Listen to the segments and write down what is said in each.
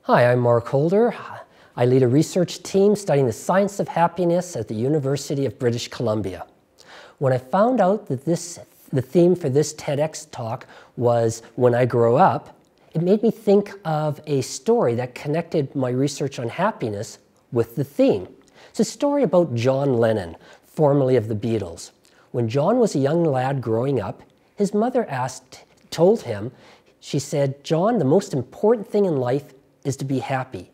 Hi, I'm Mark Holder. I lead a research team studying the science of happiness at the University of British Columbia. When I found out that the theme for this TEDx talk was when I grow up, it made me think of a story that connected my research on happiness with the theme. It's a story about John Lennon, formerly of the Beatles. When John was a young lad growing up, his mother told him, she said, "John, the most important thing in life is to be happy."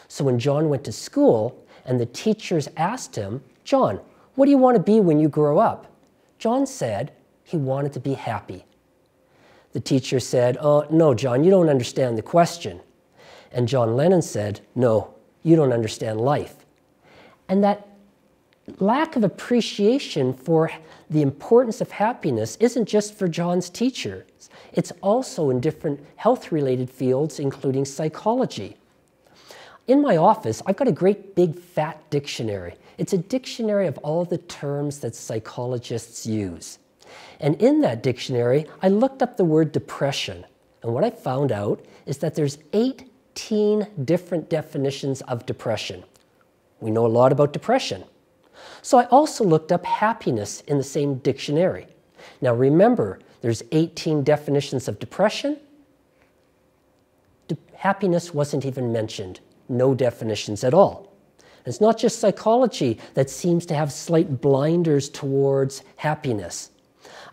So when John went to school and the teachers asked him, "John, what do you want to be when you grow up?" John said he wanted to be happy. The teacher said, "Oh, no, John, you don't understand the question." And John Lennon said, "No, you don't understand life." And that lack of appreciation for the importance of happiness isn't just for John's teachers. It's also in different health-related fields, including psychology. In my office, I've got a great big fat dictionary. It's a dictionary of all the terms that psychologists use. And in that dictionary, I looked up the word depression. And what I found out is that there's 18 different definitions of depression. We know a lot about depression. So I also looked up happiness in the same dictionary. Now remember, there's 18 definitions of depression. Happiness wasn't even mentioned. No definitions at all. And it's not just psychology that seems to have slight blinders towards happiness.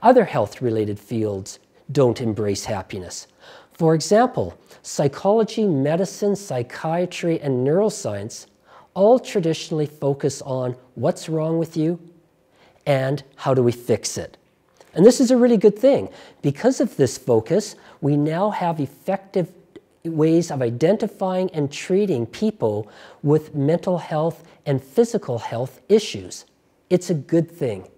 Other health-related fields don't embrace happiness. For example, psychology, medicine, psychiatry, and neuroscience all traditionally focus on what's wrong with you and how do we fix it. And this is a really good thing. Because of this focus, we now have effective ways of identifying and treating people with mental health and physical health issues. It's a good thing.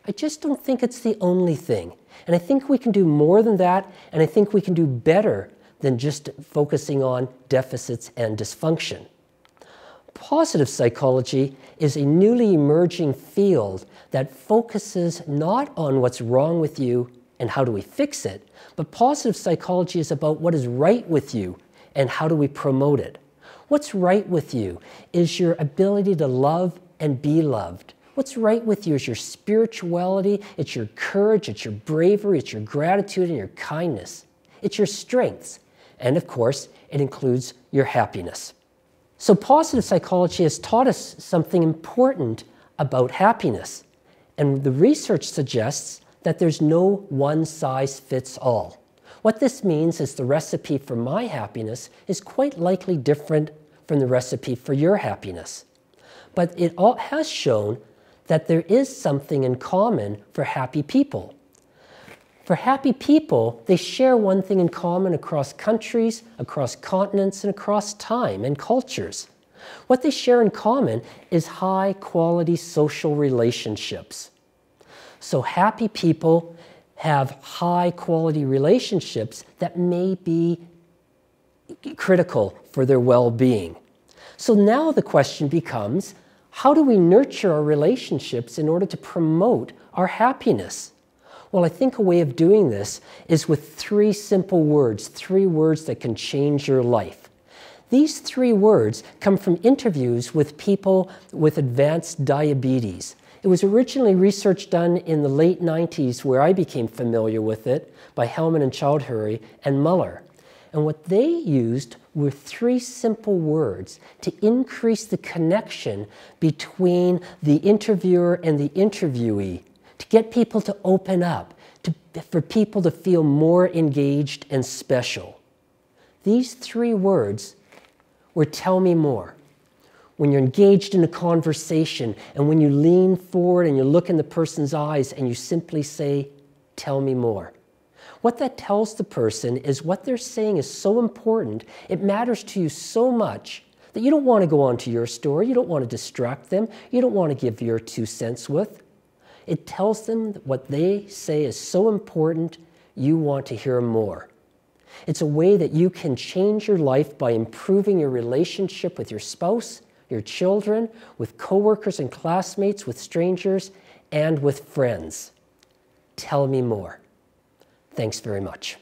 I just don't think it's the only thing. And I think we can do more than that, and I think we can do better than just focusing on deficits and dysfunction. Positive psychology is a newly emerging field that focuses not on what's wrong with you and how do we fix it, but positive psychology is about what is right with you and how do we promote it. What's right with you is your ability to love and be loved. What's right with you is your spirituality, it's your courage, it's your bravery, it's your gratitude and your kindness. It's your strengths. And of course, it includes your happiness. So positive psychology has taught us something important about happiness. And the research suggests that there's no one-size-fits-all. What this means is the recipe for my happiness is quite likely different from the recipe for your happiness. But it all has shown that there is something in common for happy people. For happy people, they share one thing in common across countries, across continents, and across time and cultures. What they share in common is high-quality social relationships. So happy people have high-quality relationships that may be critical for their well-being. So now the question becomes, how do we nurture our relationships in order to promote our happiness? Well, I think a way of doing this is with three simple words, three words that can change your life. These three words come from interviews with people with advanced diabetes. It was originally research done in the late 90s where I became familiar with it by Hellman and Chowdhury and Muller. And what they used were three simple words to increase the connection between the interviewer and the interviewee, to get people to open up, for people to feel more engaged and special. These three words were "tell me more." When you're engaged in a conversation and when you lean forward and you look in the person's eyes and you simply say, "Tell me more." What that tells the person is what they're saying is so important, it matters to you so much that you don't want to go on to your story, you don't want to distract them, you don't want to give your 2 cents with. It tells them that what they say is so important, you want to hear more. It's a way that you can change your life by improving your relationship with your spouse, your children, with coworkers and classmates, with strangers, and with friends. Tell me more. Thanks very much.